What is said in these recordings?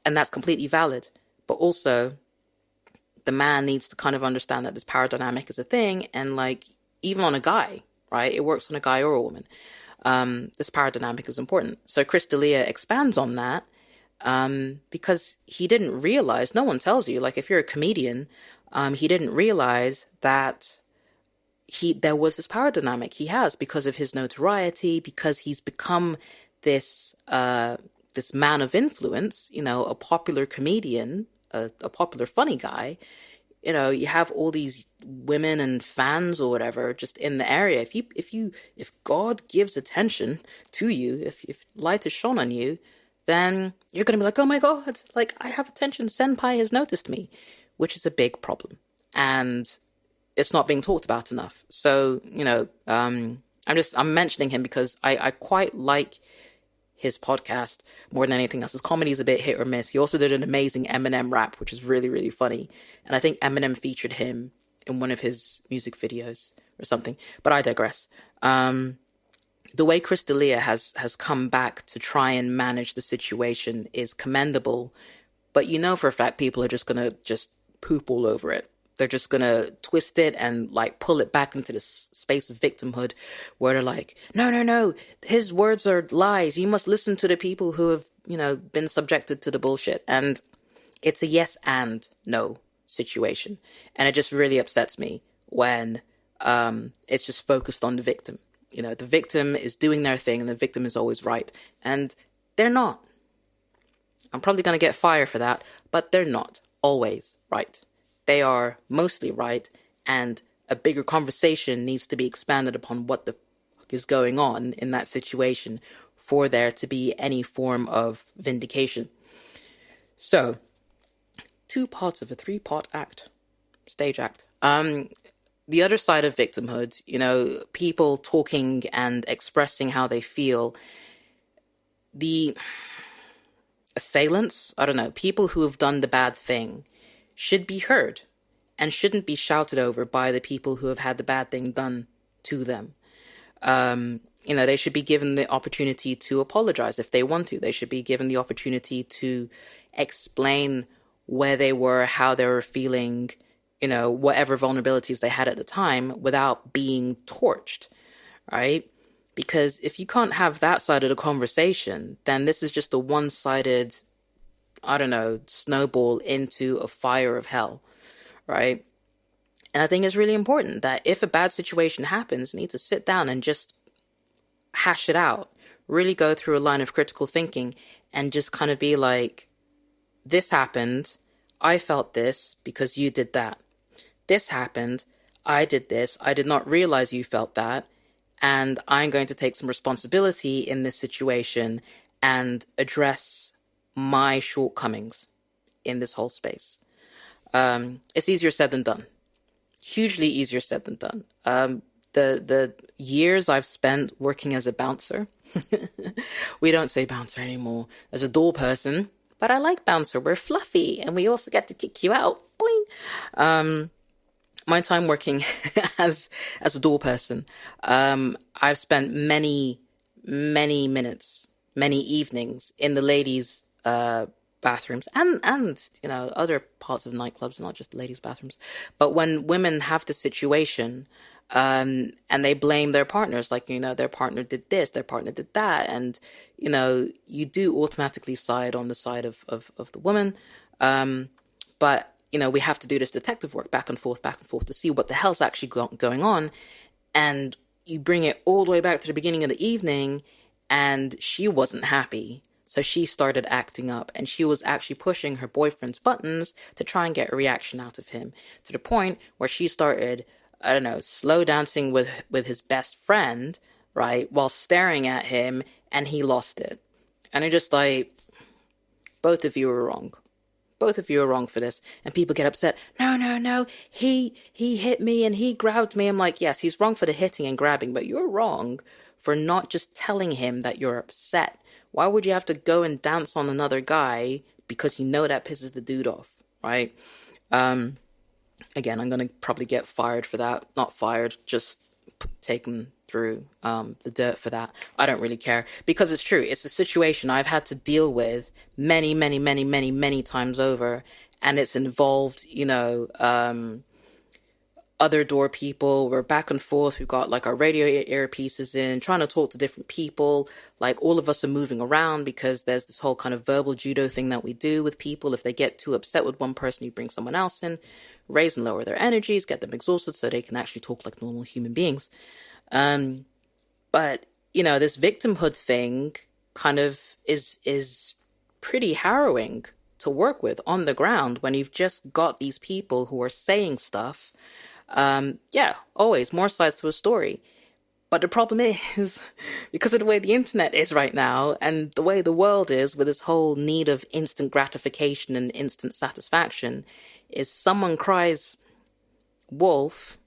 And that's completely valid. But also, the man needs to kind of understand that this power dynamic is a thing, and like, even on a guy, right? It works on a guy or a woman. This power dynamic is important. So Chris D'Elia expands on that, because he didn't realize, no one tells you, like if you're a comedian, he didn't realize that there was this power dynamic he has because of his notoriety, because he's become this this man of influence, a popular comedian, a popular funny guy. You have all these women and fans or whatever just in the area. If God gives attention to you, if light is shone on you, then you're going to be like, oh my God, like I have attention. Senpai has noticed me, which is a big problem. And it's not being talked about enough. So, I'm mentioning him because I quite like his podcast more than anything else. His comedy is a bit hit or miss. He also did an amazing Eminem rap, which is really, really funny. And I think Eminem featured him in one of his music videos or something. But I digress. The way Chris D'Elia has come back to try and manage the situation is commendable. But for a fact people are just going to just poop all over it. They're just going to twist it and like pull it back into the space of victimhood where they're like, no, his words are lies. You must listen to the people who have, been subjected to the bullshit. And it's a yes and no situation. And it just really upsets me when it's just focused on the victim. The victim is doing their thing and the victim is always right. And they're not. I'm probably going to get fired for that, but they're not always right. They are mostly right, and a bigger conversation needs to be expanded upon what the fuck is going on in that situation for there to be any form of vindication. So, 2 parts of a 3-part act, stage act. The other side of victimhood, people talking and expressing how they feel. The assailants, I don't know, people who have done the bad thing should be heard and shouldn't be shouted over by the people who have had the bad thing done to them. They should be given the opportunity to apologize if they want to. They should be given the opportunity to explain where they were, how they were feeling, whatever vulnerabilities they had at the time without being torched, right? Because if you can't have that side of the conversation, then this is just a one-sided, snowball into a fire of hell, right? And I think it's really important that if a bad situation happens, you need to sit down and just hash it out, really go through a line of critical thinking and just kind of be like, this happened, I felt this because you did that. This happened, I did this, I did not realize you felt that, and I'm going to take some responsibility in this situation and address my shortcomings in this whole space. It's easier said than done. Hugely easier said than done. The years I've spent working as a bouncer, we don't say bouncer anymore, as a door person, but I like bouncer. We're fluffy and we also get to kick you out. Boing. My time working as a door person, I've spent many minutes, many evenings in the ladies' bathrooms and other parts of nightclubs, not just the ladies' bathrooms. But when women have the situation, and they blame their partners, like, their partner did this, their partner did that, and you do automatically side on the side of the woman. But we have to do this detective work back and forth to see what the hell's actually going on. And you bring it all the way back to the beginning of the evening, and she wasn't happy. So she started acting up, and she was actually pushing her boyfriend's buttons to try and get a reaction out of him, to the point where she started, slow dancing with his best friend, right, while staring at him, and he lost it. And I'm just like, both of you are wrong. Both of you are wrong for this. And people get upset. No, he hit me and he grabbed me. I'm like, yes, he's wrong for the hitting and grabbing, but you're wrong for not just telling him that you're upset. Why would you have to go and dance on another guy because that pisses the dude off, right? Again, I'm going to probably get fired for that. Not fired, just taken through the dirt for that. I don't really care because it's true. It's a situation I've had to deal with many, many, many, many, many times over, and it's involved, other door people. We're back and forth. We've got like our radio earpieces in, trying to talk to different people. Like all of us are moving around because there's this whole kind of verbal judo thing that we do with people. If they get too upset with one person, you bring someone else in, raise and lower their energies, get them exhausted so they can actually talk like normal human beings. But this victimhood thing kind of is pretty harrowing to work with on the ground when you've just got these people who are saying stuff. Always more sides to a story. But the problem is, because of the way the internet is right now and the way the world is with this whole need of instant gratification and instant satisfaction, is someone cries wolf,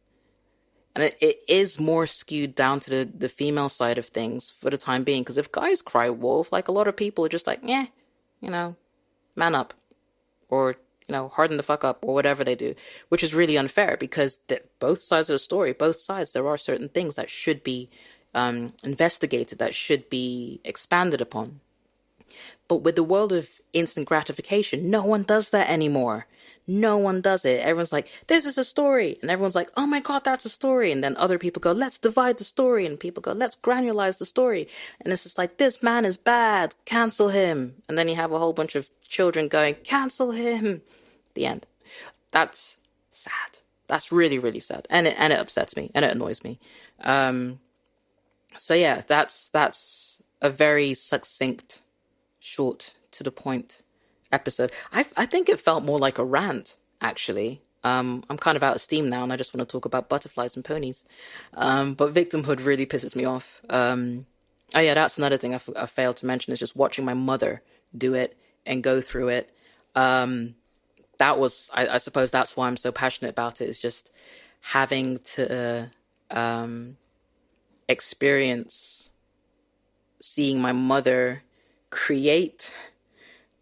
and it is more skewed down to the female side of things for the time being. Because if guys cry wolf, like a lot of people are just like, yeah, man up, or harden the fuck up, or whatever they do, which is really unfair because both sides of the story, both sides, there are certain things that should be investigated, that should be expanded upon. But with the world of instant gratification, no one does that anymore. No one does it. Everyone's like, this is a story. And everyone's like, oh my God, that's a story. And then other people go, let's divide the story. And people go, let's granularize the story. And it's just like, this man is bad. Cancel him. And then you have a whole bunch of children going, cancel him. The end. That's sad. That's really, really sad. And it upsets me and it annoys me. So yeah, that's a very succinct, short, to the point episode. I think it felt more like a rant, actually. I'm kind of out of steam now and I just want to talk about butterflies and ponies. But victimhood really pisses me off. Oh yeah, that's another thing I failed to mention, is just watching my mother do it and go through it. That was, I suppose that's why I'm so passionate about it, is just having to experience seeing my mother create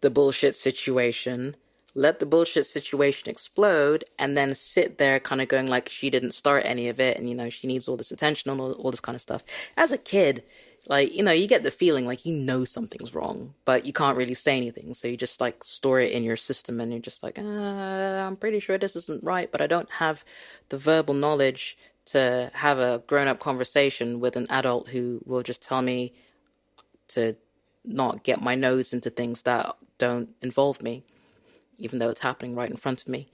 the bullshit situation, let the bullshit situation explode, and then sit there kind of going like she didn't start any of it, and she needs all this attention and all this kind of stuff. As a kid, like, you get the feeling like something's wrong, but you can't really say anything, so you just like store it in your system, and you're just like, I'm pretty sure this isn't right, but I don't have the verbal knowledge to have a grown-up conversation with an adult who will just tell me to not get my nose into things that don't involve me, even though it's happening right in front of me.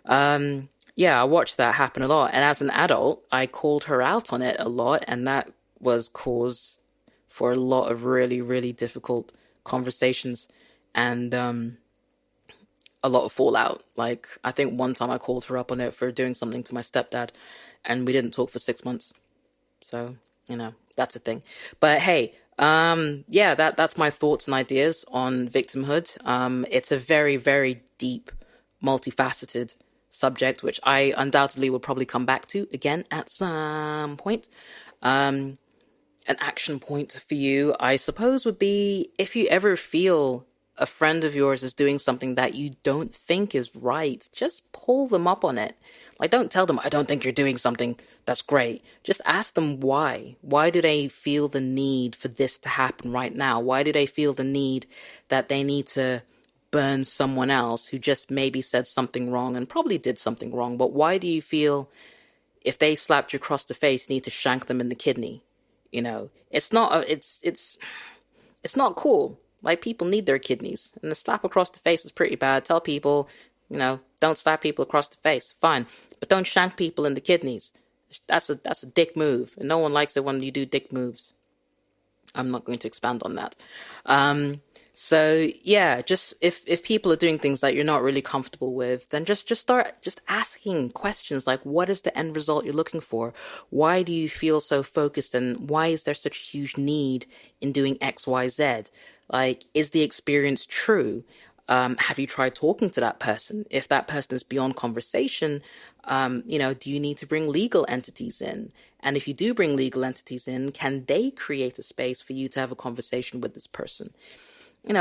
I watched that happen a lot. And as an adult, I called her out on it a lot. And that was cause for a lot of really, really difficult conversations and a lot of fallout. Like, I think one time I called her up on it for doing something to my stepdad, and we didn't talk for 6 months. So, that's a thing. But hey, that's my thoughts and ideas on victimhood. It's a very, very deep, multifaceted subject, which I undoubtedly will probably come back to again at some point. An action point for you, I suppose, would be if you ever feel a friend of yours is doing something that you don't think is right, just pull them up on it. Like, don't tell them, I don't think you're doing something that's great. Just ask them why. Why do they feel the need for this to happen right now? Why do they feel the need that they need to burn someone else who just maybe said something wrong and probably did something wrong? But why do you feel if they slapped you across the face, you need to shank them in the kidney? It's not cool. Like, people need their kidneys, and the slap across the face is pretty bad. Tell people, don't slap people across the face. Fine. But don't shank people in the kidneys. That's a dick move. And no one likes it when you do dick moves. I'm not going to expand on that. So yeah, just if people are doing things that you're not really comfortable with, then just start asking questions like, what is the end result you're looking for? Why do you feel so focused, and why is there such a huge need in doing X, Y, Z? Like, is the experience true? Have you tried talking to that person? If that person is beyond conversation, do you need to bring legal entities in? And if you do bring legal entities in, can they create a space for you to have a conversation with this person?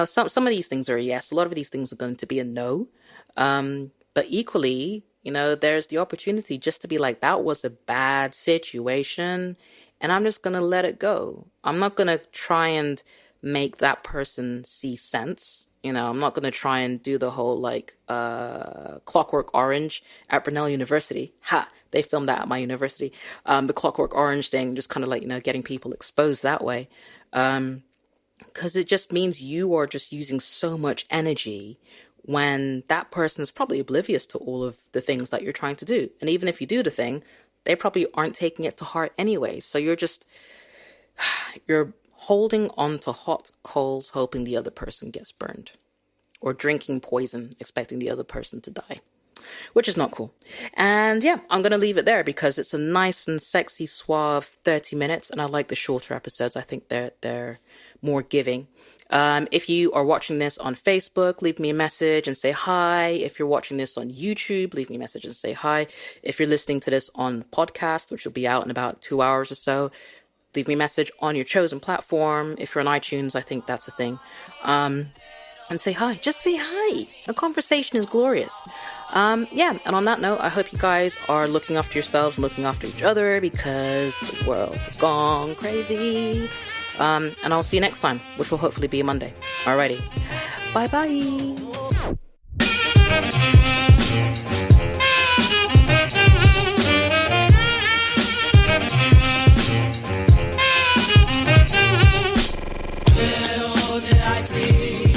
Some of these things are a yes. A lot of these things are going to be a no. But equally, there's the opportunity just to be like, that was a bad situation, and I'm just going to let it go. I'm not going to try and make that person see sense. I'm not going to try and do the whole like Clockwork Orange at Brunel University. Ha! They filmed that at my university. The Clockwork Orange thing, just kind of like, getting people exposed that way. Because it just means you are just using so much energy when that person is probably oblivious to all of the things that you're trying to do. And even if you do the thing, they probably aren't taking it to heart anyway. So you're holding on to hot coals, hoping the other person gets burned, or drinking poison, expecting the other person to die, which is not cool. And yeah, I'm going to leave it there because it's a nice and sexy, suave 30 minutes. And I like the shorter episodes. I think they're more giving. If you are watching this on Facebook, leave me a message and say hi. If you're watching this on YouTube, leave me a message and say hi. If you're listening to this on podcast, which will be out in about 2 hours or so, leave me a message on your chosen platform. If you're on iTunes, I think that's a thing. And say hi. Just say hi. A conversation is glorious. Yeah, and on that note, I hope you guys are looking after yourselves and looking after each other because the world has gone crazy. And I'll see you next time, which will hopefully be a Monday. Alrighty. Bye-bye. Little did I dream